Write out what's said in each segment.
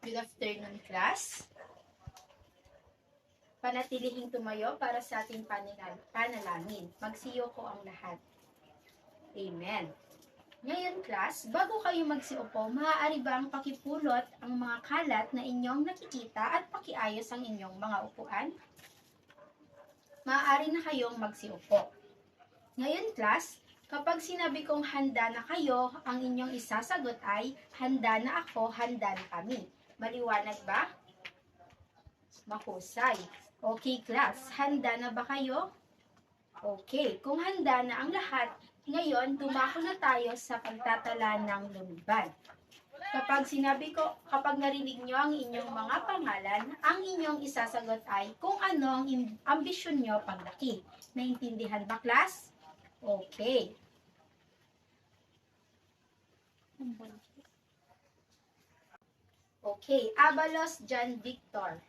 Good afternoon, class. Panatilihing tumayo para sa ating panalangin. Magsiyo ko ang lahat. Amen. Ngayon, class, bago kayo magsiupo, maaari bang pakipulot ang mga kalat na inyong nakikita at pakiayos ang inyong mga upuan? Maaari na kayong magsiupo. Ngayon, class, kapag sinabi kong handa na kayo, ang inyong isasagot ay, handa na ako, handa na kami. Maliwanag ba? Mahusay. Okay, class. Handa na ba kayo? Okay. Kung handa na ang lahat, ngayon, dumako na tayo sa pagtatala ng lumiban. Kapag narinig nyo ang inyong mga pangalan, ang inyong isasagot ay kung ano ang ambisyon nyo paglaki. Naintindihan ba, class? Okay. Okay. Abalos John Victor.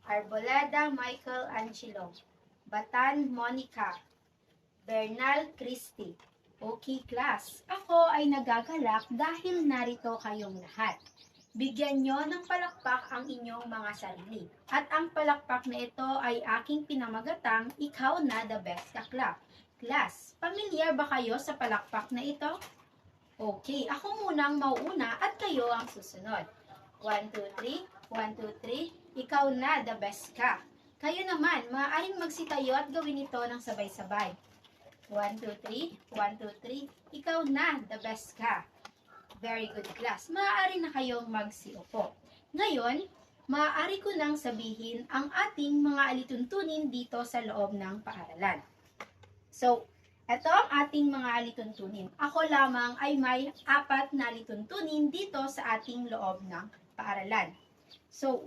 Arboleda Michael Angelo. Batan Monica. Bernal Christy. Okay, class. Ako ay nagagalak dahil narito kayong lahat. Bigyan nyo ng palakpak ang inyong mga sarili. At ang palakpak na ito ay aking pinamagatang, ikaw na the best kaklak. Class, pamilyar ba kayo sa palakpak na ito? Okay, ako munang mauuna at kayo ang susunod. 1, 2, 3. 1, 2, 3. Ikaw na, the best ka. Kayo naman, maaaring magsitayo at gawin ito ng sabay-sabay. 1, 2, 3. 1, 2, 3. Ikaw na, the best ka. Very good, class. Maaari na kayong magsiupo. Ngayon, maaari ko nang sabihin ang ating mga alituntunin dito sa loob ng paaralan. So, ito ang ating mga alituntunin. Ako lamang ay may 4 na alituntunin dito sa ating loob ng paaralan. So,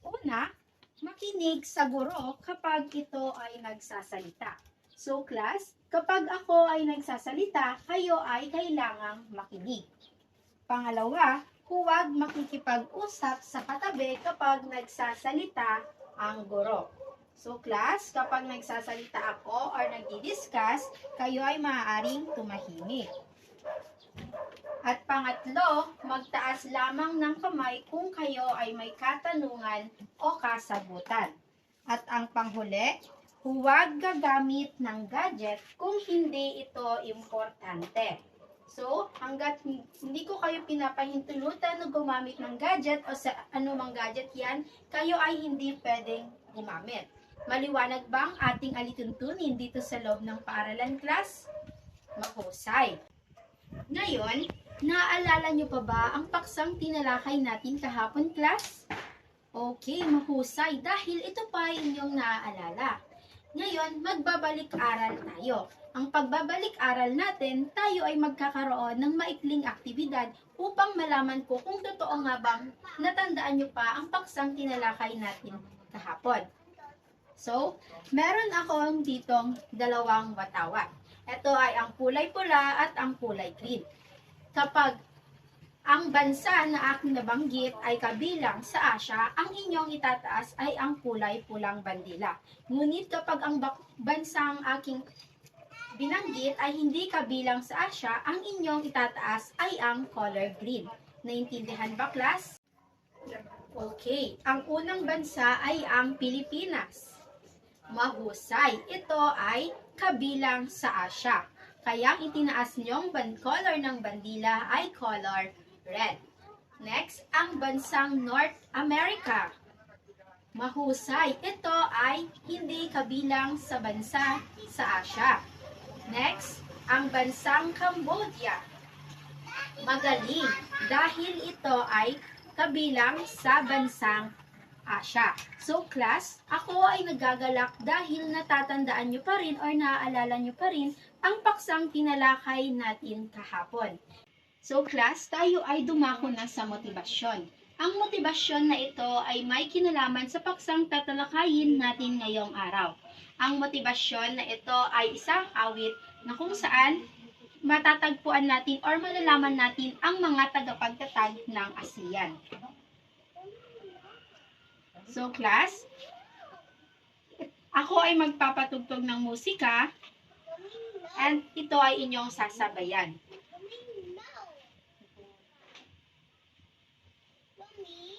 una, makinig sa guro kapag ito ay nagsasalita. So, class, kapag ako ay nagsasalita, kayo ay kailangang makinig. Pangalawa, huwag makikipag-usap sa katabi kapag nagsasalita ang guro. So, class, kapag nagsasalita ako or nagdi-discuss, kayo ay maaaring tumahimik. At pangatlo, magtaas lamang ng kamay kung kayo ay may katanungan o kasagutan. At ang panghuli, huwag gagamit ng gadget kung hindi ito importante. So, hanggat hindi ko kayo pinapahintulutan na gumamit ng gadget o sa anumang gadget yan, kayo ay hindi pwedeng gumamit. Maliwanag ba ang ating alituntunin dito sa loob ng paaralan, class? Mahusay. Ngayon, naaalala nyo pa ba ang paksang tinalakay natin kahapon, class? Okay, mahusay dahil ito pa ay inyong naaalala. Ngayon, magbabalik-aral tayo. Ang pagbabalik-aral natin, tayo ay magkakaroon ng maikling aktibidad upang malaman ko kung totoo nga bang natandaan nyo pa ang paksang tinalakay natin kahapon. So, meron akong ditong 2 watawat. Ito ay ang kulay pula at ang kulay green. Kapag ang bansa na aking nabanggit ay kabilang sa Asya, ang inyong itataas ay ang kulay pulang bandila. Ngunit kapag ang bansang aking binanggit ay hindi kabilang sa Asya, ang inyong itataas ay ang color green. Naintindihan ba, class? Okay, ang unang bansa ay ang Pilipinas. Mahusay, ito ay kabilang sa Asya. Kaya itinaas niyong color ng bandila ay color red. Next, ang bansang North America. Mahusay, ito ay hindi kabilang sa bansa sa Asya. Next, ang bansang Cambodia. Magaling, dahil ito ay kabilang sa bansang Asya. So, class, ako ay nagagalak dahil natatandaan nyo pa rin or naaalala nyo pa rin ang paksang tinalakay natin kahapon. So, class, tayo ay dumako na sa motibasyon. Ang motibasyon na ito ay may kinalaman sa paksang tatalakayin natin ngayong araw. Ang motibasyon na ito ay isang awit na kung saan matatagpuan natin or malalaman natin ang mga tagapagtatag ng ASEAN. So, class, ako ay magpapatugtog ng musika And ito ay inyong sasabayan.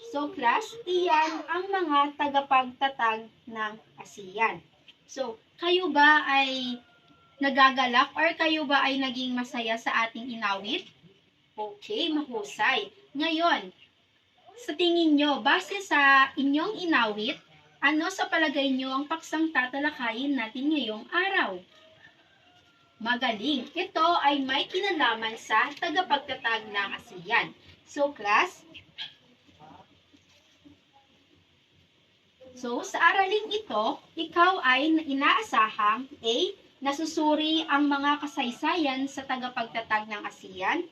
So class, iyan ang mga tagapagtatag ng ASEAN. So, kayo ba ay nagagalak or kayo ba ay naging masaya sa ating inawit? Okay, mahusay. Ngayon, sa tingin nyo, base sa inyong inawit, ano sa palagay nyo ang paksang tatalakayin natin ngayong araw? Magaling. Ito ay may kinalaman sa tagapagtatag ng ASEAN. So, class, sa araling ito, ikaw ay inaasahang A. Nasusuri ang mga kasaysayan sa tagapagtatag ng ASEAN.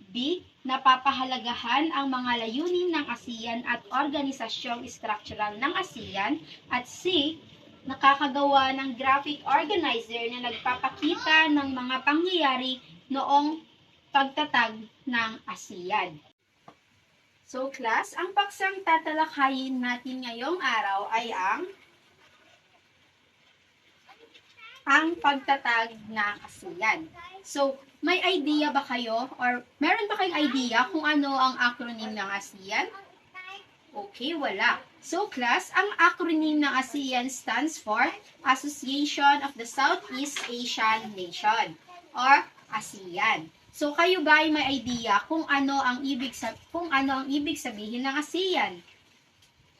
B. Napapahalagahan ang mga layunin ng ASEAN at organisasyong structural ng ASEAN. At C. Nakakagawa ng graphic organizer na nagpapakita ng mga pangyayari noong pagtatag ng ASEAN. So class, ang paksang tatalakayin natin ngayong araw ay ang pagtatag ng ASEAN. So, may idea ba kayo or meron ba kayong idea kung ano ang acronym ng ASEAN? Okay, wala. So class, ang acronym ng ASEAN stands for Association of the Southeast Asian Nation or ASEAN. So kayo ba ay may idea kung ano ang ibig sabihin ng ASEAN?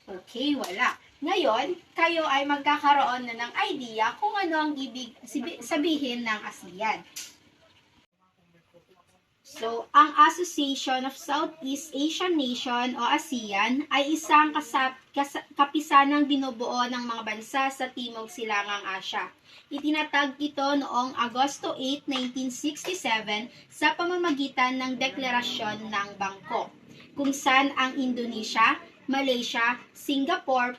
Okay, wala. Ngayon, kayo ay magkakaroon na ng idea kung ano ang ibig sabihin ng ASEAN. So, ang Association of Southeast Asian Nation o ASEAN ay isang kapisanang binubuo ng mga bansa sa Timog Silangang Asya. Itinatag ito noong Agosto 8, 1967 sa pamamagitan ng Deklarasyon ng Bangkok, kung saan ang Indonesia, Malaysia, Singapore,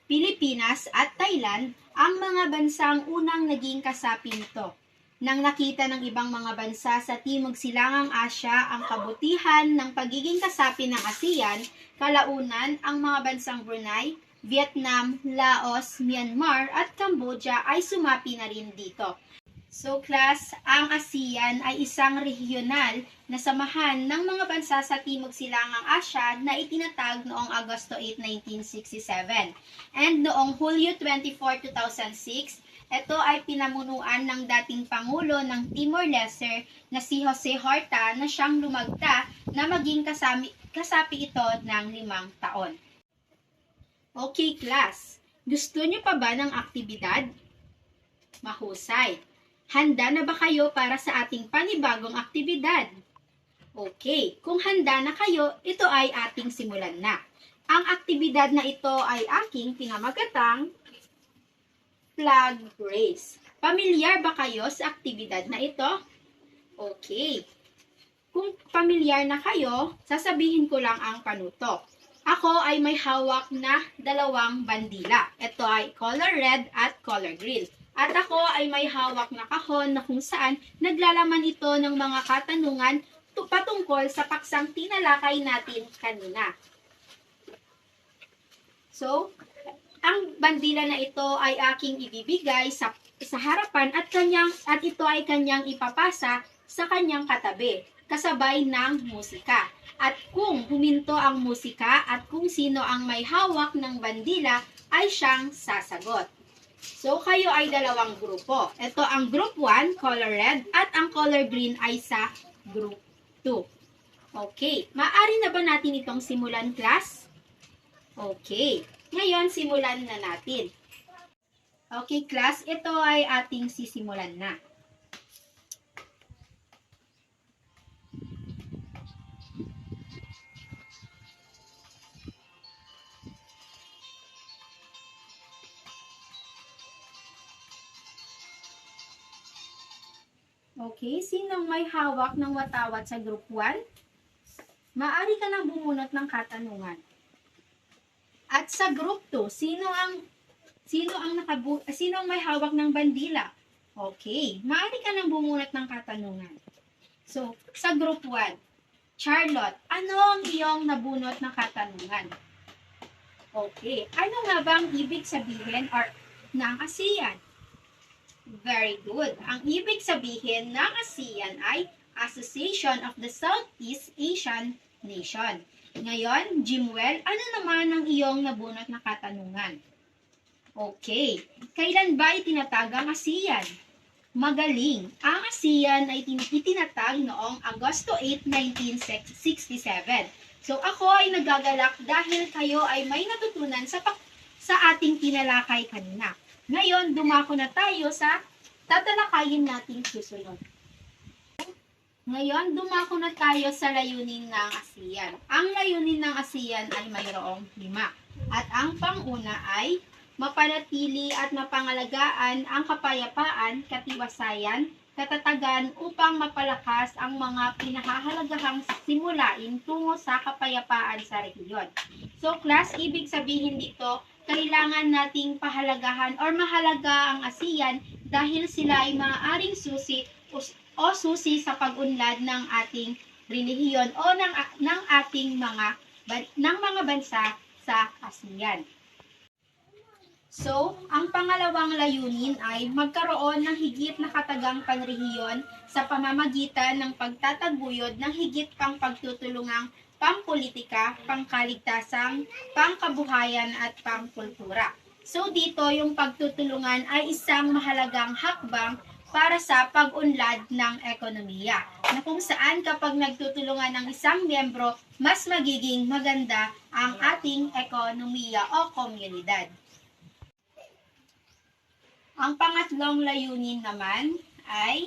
Pilipinas at Thailand ang mga bansang unang naging kasapi nito. Nang nakita ng ibang mga bansa sa Timog Silangang Asya ang kabutihan ng pagiging kasapi ng ASEAN, kalaunan ang mga bansang Brunei, Vietnam, Laos, Myanmar at Cambodia ay sumapi na rin dito. So class, ang ASEAN ay isang regional na samahan ng mga bansa sa Timog Silangang Asya na itinatag noong Agosto 8, 1967. And noong Hulyo 24, 2006, ito ay pinamunuan ng dating Pangulo ng Timor-Leste na si Jose Horta na siyang lumagda na maging kasapi ito ng 5 taon. Okay class, gusto niyo pa ba ng aktibidad? Mahusay. Handa na ba kayo para sa ating panibagong aktibidad? Okay, kung handa na kayo, ito ay ating simulan na. Ang aktibidad na ito ay aking pinamagatang flag race. Pamilyar ba kayo sa aktibidad na ito? Okay. Kung pamilyar na kayo, sasabihin ko lang ang panutok. Ako ay may hawak na 2 bandila. Ito ay color red at color green. At ako ay may hawak na kahon na kung saan naglalaman ito ng mga katanungan patungkol sa paksang tinalakay natin kanina. So, ang bandila na ito ay aking ibibigay sa harapan at ito ay kanyang ipapasa sa kanyang katabi, kasabay ng musika. At kung huminto ang musika at kung sino ang may hawak ng bandila ay siyang sasagot. So, kayo ay 2 grupo. Ito ang group 1, color red, at ang color green ay sa group 2. Okay, maaari na ba natin itong simulan, class? Okay, ngayon simulan na natin. Okay, class, ito ay ating sisimulan na. Okay, sinong may hawak ng watawat sa group 1? Maaari ka nang bumunot ng katanungan. At sa group 2, sino ang may hawak ng bandila? Okay, maaari ka nang bumunot ng katanungan. So, sa group 1, Charlotte, ano ang iyong nabunot na katanungan? Okay, ano nga bang ibig sabihin ng ASEAN? Very good. Ang ibig sabihin ng ASEAN ay Association of the Southeast Asian Nation. Ngayon, Jimwell, ano naman ang iyong nabunot na katanungan? Okay. Kailan ba itinatag ang ASEAN? Magaling. Ang ASEAN ay itinatag noong Agosto 8, 1967. So ako ay nagagalak dahil kayo ay may natutunan sa ating tinalakay kanina. Ngayon, dumako na tayo sa tatalakayin nating susunod. Ngayon, dumako na tayo sa layunin ng ASEAN. Ang layunin ng ASEAN ay mayroong 5. At ang panguna ay mapanatili at mapangalagaan ang kapayapaan, katiwasayan, katatagan upang mapalakas ang mga pinahahalagahang simulain tungo sa kapayapaan sa rehiyon. So class, ibig sabihin dito, kailangan nating pahalagahan or mahalaga ang ASEAN dahil sila ay maaaring susi sa pag-unlad ng ating relihiyon o ng ating mga bansa sa ASEAN. So, ang pangalawang layunin ay magkaroon ng higit na katagang panrehiyon sa pamamagitan ng pagtataguyod ng higit pang pagtutulungang pampolitika, pangkaligtasan, pangkabuhayan at pangkultura. So, dito yung pagtutulungan ay isang mahalagang hakbang para sa pag-unlad ng ekonomiya, na kung saan kapag nagtutulungan ng isang miyembro, mas magiging maganda ang ating ekonomiya o komunidad. Ang pangatlong layunin naman ay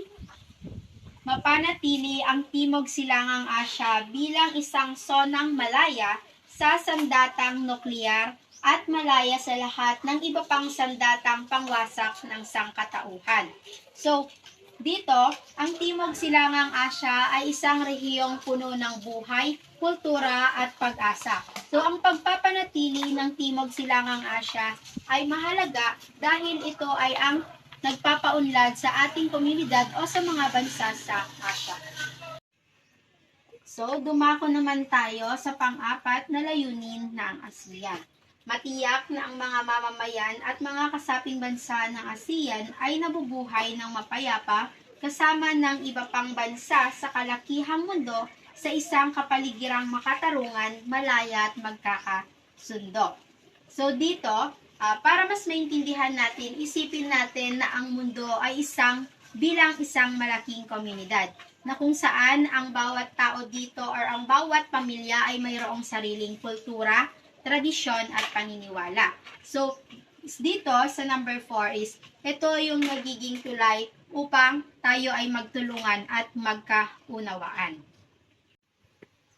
mapanatili ang Timog Silangang Asya bilang isang sonang malaya sa sandatang nukleyar at malaya sa lahat ng iba pang sandatang pangwasak ng sangkatauhan. So, dito, ang Timog Silangang Asya ay isang rehiyong puno ng buhay, kultura at pag-asa. So, ang pagpapanatili ng Timog Silangang Asya ay mahalaga dahil ito ay ang nagpapaunlad sa ating komunidad o sa mga bansa sa Asya. So, dumako naman tayo sa pang-apat na layunin ng ASEAN. Matiyak na ang mga mamamayan at mga kasaping bansa ng ASEAN ay nabubuhay ng mapayapa kasama ng iba pang bansa sa kalakihang mundo sa isang kapaligirang makatarungan, malaya at magkakasundo. So dito, para mas maintindihan natin, isipin natin na ang mundo ay bilang isang malaking komunidad na kung saan ang bawat tao dito or ang bawat pamilya ay mayroong sariling kultura, tradisyon at paniniwala. So, dito sa number 4 is, ito yung nagiging tulay upang tayo ay magtulungan at magkaunawaan.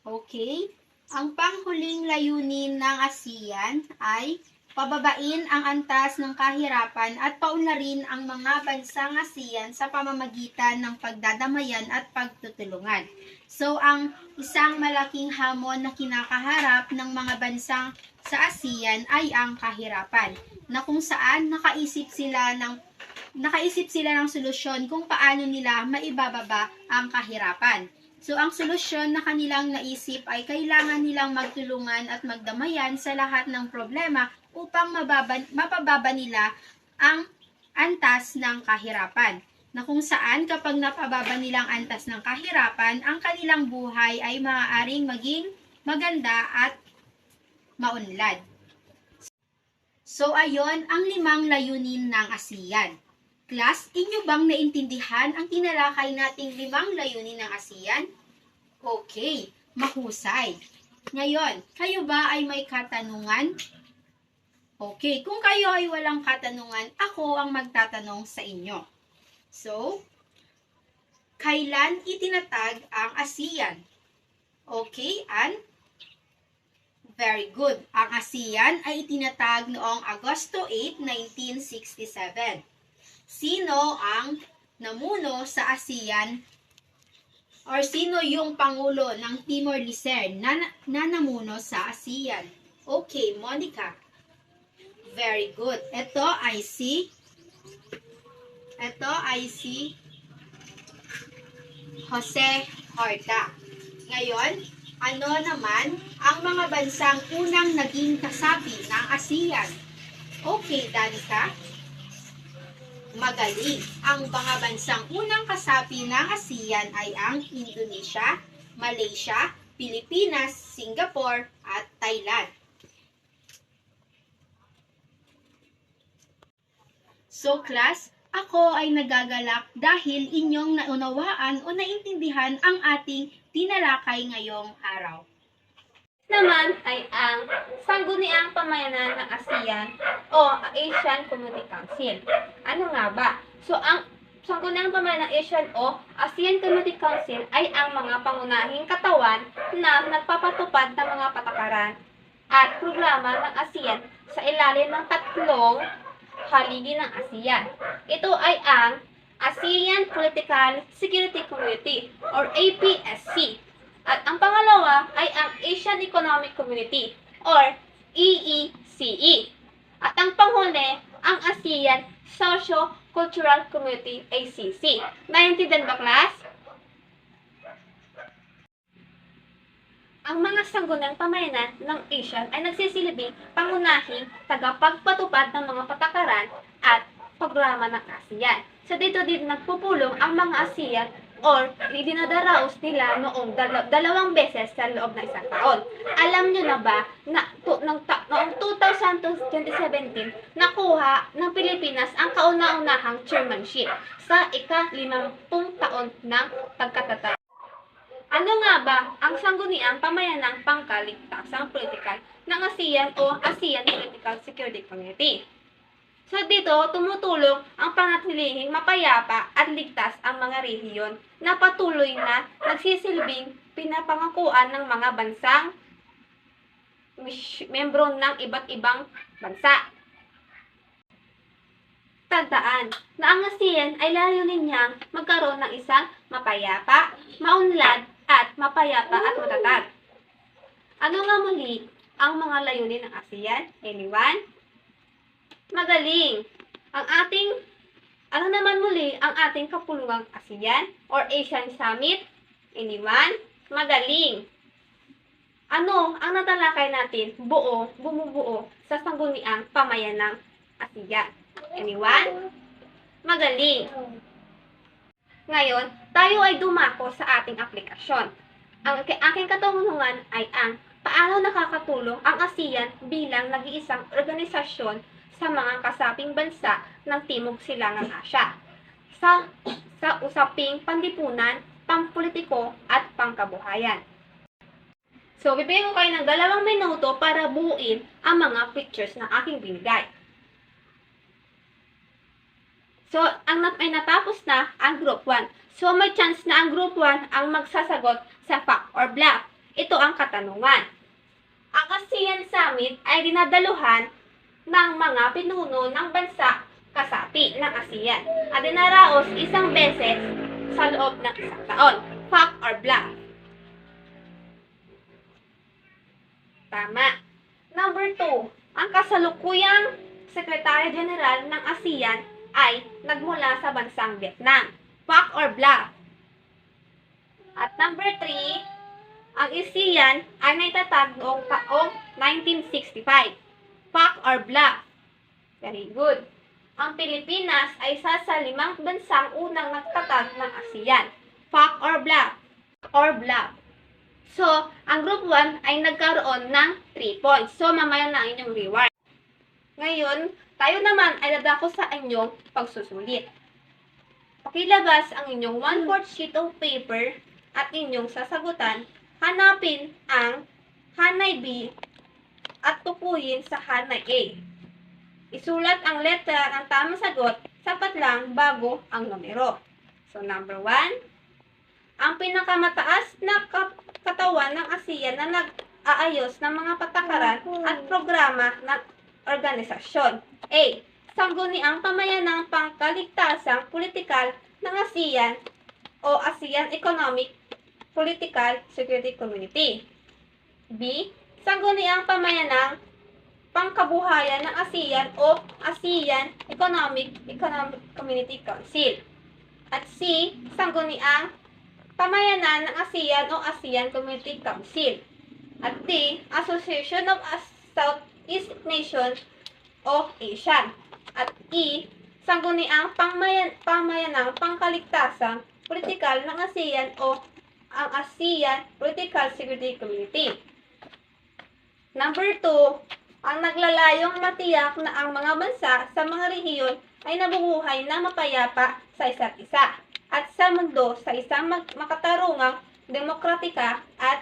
Okay? Ang panghuling layunin ng ASEAN ay pababain ang antas ng kahirapan at paunlarin ang mga bansang ASEAN sa pamamagitan ng pagdadamayan at pagtutulungan. So, ang isang malaking hamon na kinakaharap ng mga bansang sa ASEAN ay ang kahirapan, na kung saan nakaisip sila ng solusyon kung paano nila maibababa ang kahirapan. So, ang solusyon na kanilang naisip ay kailangan nilang magtulungan at magdamayan sa lahat ng problema upang mapababa nila ang antas ng kahirapan, na kung saan kapag napababa nilang antas ng kahirapan, ang kanilang buhay ay maaaring maging maganda at maunlad. So, ayon ang 5 layunin ng ASEAN. Class, inyo bang naintindihan ang tinalakay nating 5 layunin ng ASEAN? Okay, mahusay. Ngayon, kayo ba ay may katanungan? Okay, kung kayo ay walang katanungan, ako ang magtatanong sa inyo. So, kailan itinatag ang ASEAN? Okay, and very good. Ang ASEAN ay itinatag noong Agosto 8, 1967. Sino ang namuno sa ASEAN or sino yung pangulo ng Timor-Leste na namuno sa ASEAN? Okay, Monica. Very good. Ito ay si Jose Horta. Ngayon, ano naman ang mga bansang unang naging kasapi ng ASEAN? Okay, Danica. Magaling. Ang mga bansang unang kasapi ng ASEAN ay ang Indonesia, Malaysia, Pilipinas, Singapore, at Thailand. So class, ako ay nagagalak dahil inyong naunawaan o naintindihan ang ating tinalakay ngayong araw. Naman ay ang Sangguniang Pamayanan ng ASEAN o Asian Community Council. Ano nga ba? So, ang Sangguniang Pamayanan ng ASEAN o ASEAN Community Council ay ang mga pangunahing katawan na nagpapatupad ng mga patakaran at programa ng ASEAN sa ilalim ng tatlong haligi ng ASEAN. Ito ay ang ASEAN Political Security Community or APSC. At ang pangalawa ay ang Asian Economic Community or EECE. At ang panghuli, ang ASEAN Socio-Cultural Community ACC. Naintindihan ba, class? Ang mga sangguniang pamayanan ng ASEAN ay nagsisilbing pangunahing tagapagpatupad ng mga patakaran at programa ng ASEAN. So dito din nagpupulong ang mga ASEAN or dinadaraos nila noong dalawang beses sa loob ng isang taon. Alam nyo na ba na noong 2017, nakuha ng Pilipinas ang kauna-unahang chairmanship sa ika-50 taon ng pagkatatayo. Ano nga ba ang sangguniang pamayanang pangkaligtasang politikal ng ASEAN o ASEAN Political Security Community? So dito, tumutulong ang panatilihing mapayapa at ligtas ang mga rehiyon na patuloy na nagsisilbing pinapangakuan ng mga bansang membro ng iba't ibang bansa. Tandaan na ang ASEAN ay layunin niyang magkaroon ng isang mapayapa, maunlad at mapayapa at matatag. Ano nga muli ang mga layunin ng ASEAN? Anyone? Magaling! Ano naman muli ang ating kapulungang ASEAN or Asian Summit? Anyone? Magaling! Ano ang natalakay natin bumubuo sa sangguniang pamayanang ASEAN? Anyone? Magaling! Ngayon, tayo ay dumako sa ating aplikasyon. Ang aking katanungan ay ang paano nakakatulong ang ASEAN bilang nag-iisang organisasyon sa mga kasaping bansa ng Timog Silangang Asya sa usaping panlipunan, pampolitiko at pangkabuhayan. So, bibigyan ko kayo ng 2 minuto para buuin ang mga pictures na aking binigay. So, may natapos na ang Group 1. So, may chance na ang Group 1 ang magsasagot sa fact or bluff. Ito ang katanungan. Ang ASEAN Summit ay dinadaluhan ng mga pinuno ng bansa kasapi ng ASEAN at dinaraos isang beses sa loob ng isang taon. Fact or bluff? Tama. Number 2, ang kasalukuyang Secretary General ng ASEAN ay nagmula sa bansang Vietnam. Fact or bluff? At number 3, ang ASEAN ay naitatag noong taong 1965. Fact or bluff? Very good. Ang Pilipinas ay isa sa 5 bansang unang nagtatag ng ASEAN. Fact or bluff? Or bluff. So, ang Group 1 ay nagkaroon ng 3 points. So, mamaya na ang inyong reward. Ngayon, tayo naman ay dadako sa inyong pagsusulit. Pakilabas ang inyong 1/4 sheet of paper at inyong sasagutan. Hanapin ang hanay B at tukuyin sa hanay A. Isulat ang letra ng tamang sagot, sapat lang bago ang numero. So, number 1, ang pinakamataas na katawan ng ASEAN na nag-aayos ng mga patakaran at programa ng organisasyon. A. Sangguniang Pamayanang Pangkaligtasang Politikal ng ASEAN o ASEAN Economic Political Security Community. B. Sangguniang Pamayanang Pangkabuhayan ng ASEAN o ASEAN Economic Community Council. At C. Sangguniang Pamayanan ng ASEAN o ASEAN Community Council. At D. Association of Southeast Nations o ASEAN. At E. sangguniang pamayanang pangkaligtasang politikal ng ASEAN o ang ASEAN Political Security Community. Number 2, ang naglalayong matiyak na ang mga bansa sa mga rehiyon ay nabubuhay na mapayapa sa isa't isa at sa mundo sa isang makatarungang, demokratika at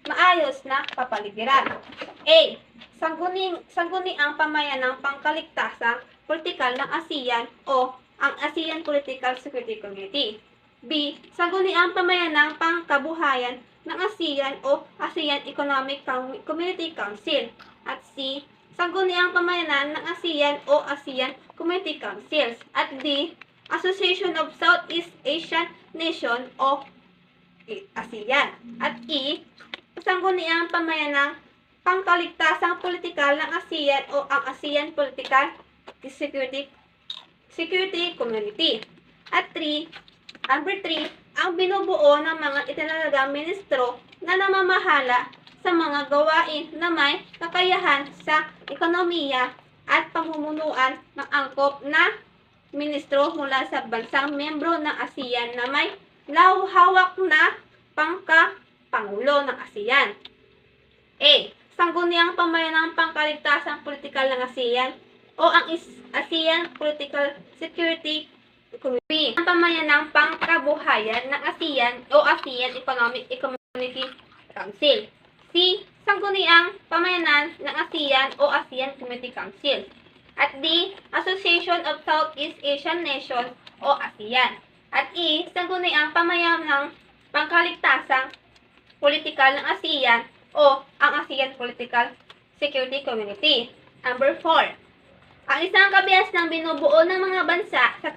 maayos na kapaligiran. A. Sangguniang pamayanang pangkaligtasang politikal ng ASEAN o ang ASEAN Political Security Community. B. Sangguniang pamayanang pangkabuhayan ng ASEAN o ASEAN Economic Community Council. At C. Sangguniang pamayanan ng ASEAN o ASEAN Community Councils. At D. Association of Southeast Asian Nation o ASEAN. At E. Sangguniang pamayanang pangkaligtasang politikal ng ASEAN o ang ASEAN Political Security Community. At number 3, ang binubuo ng mga itinalagang ministro na namamahala sa mga gawain na may kakayahan sa ekonomiya at pamumunuan ng angkop na ministro mula sa bansang membro ng ASEAN na may hawak na pangkapangulo ng ASEAN. A. Sangguniang pamayanang pangkaligtasang politikal ng ASEAN o ang ASEAN Political Security Community. Ang pamayanang pangkabuhayan ng ASEAN o ASEAN Economic Community Council. C. Sangguniang pamayanan ng ASEAN o ASEAN Community Council. At D. Association of Southeast Asian Nations o ASEAN. At E. Sangguniang pamayanang pangkaligtasang politikal ng ASEAN o ang ASEAN Political Security Community. Number 4. Ang isang kabias ng binubuo ng mga bansa sa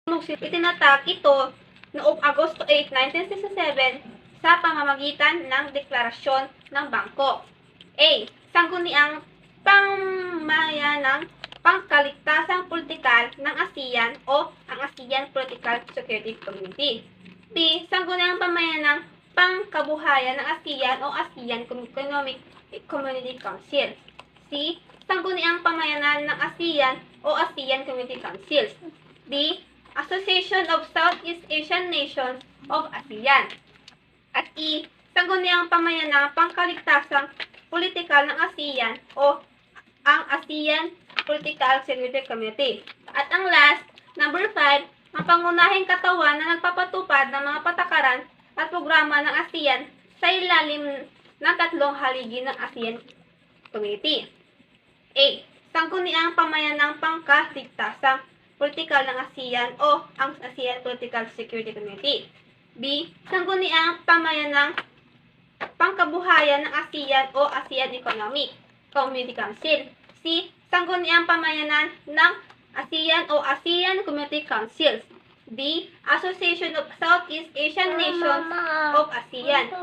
itinatag ito noong Agosto 8, 1967 sa pamamagitan ng Deklarasyon ng Bangkok. A. Sangguniang pamayanang pangkaligtasang politikal ng ASEAN o ang ASEAN Political Security Community. B. Sangguniang pamayanang pangkabuhayan ng ASEAN o ASEAN Economic Community Council. C. Sangguniang pamayanan ng ASEAN o ASEAN Community Councils. D. Association of Southeast Asian Nations of ASEAN. At E. Sangguniang pamayanang pangkaligtasang politikal ng ASEAN o ang ASEAN Political Security Community. At ang last, number 5, ang pangunahing katawan na nagpapatupad ng mga patakaran at programa ng ASEAN sa ilalim ng tatlong haligi ng ASEAN Community. A. Sangguniang pamayanang pangkaligtasang politikal ng ASEAN o ang ASEAN Political Security Community. B. Sangguniang pamayanang pangkabuhayan ng ASEAN o ASEAN Economic Community Council. C. Sangguniang pamayanan ng ASEAN o ASEAN Community Councils. D. Association of Southeast Asian Nations of ASEAN.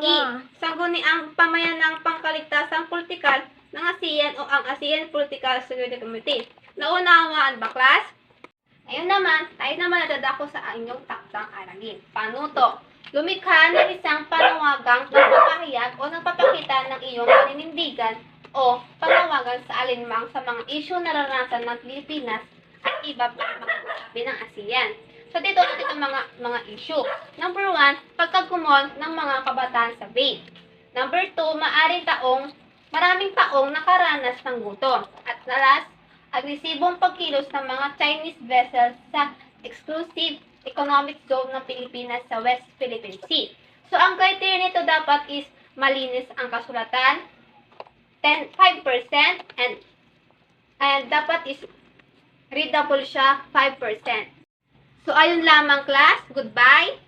E. Sangguniang pamayanang pangkaligtasang politikal ng ASEAN o ang ASEAN Political Security Community. Naunawaan ba, class? Ayun naman, tayo naman nadadako sa inyong taktang aralin. Panuto, lumikha ng isang panawagang nagpapahayag o nagpapakita ng iyong paninindigan o panawagan sa alinmang sa mga isyu na naranasan ng Pilipinas at iba pang mga kasabi ng ASEAN. So dito natin ang mga issue. Number 1, pagkagumon ng mga kabataan sa vape. Number 2, maraming taong nakaranas ng gutom. At last, agresibong pagkilos ng mga Chinese vessels sa exclusive economic zone ng Pilipinas sa West Philippine Sea. So ang criteria nito dapat is malinis ang kasulatan, 5% and dapat is readable siya 5%. So ayun lamang, class. Goodbye.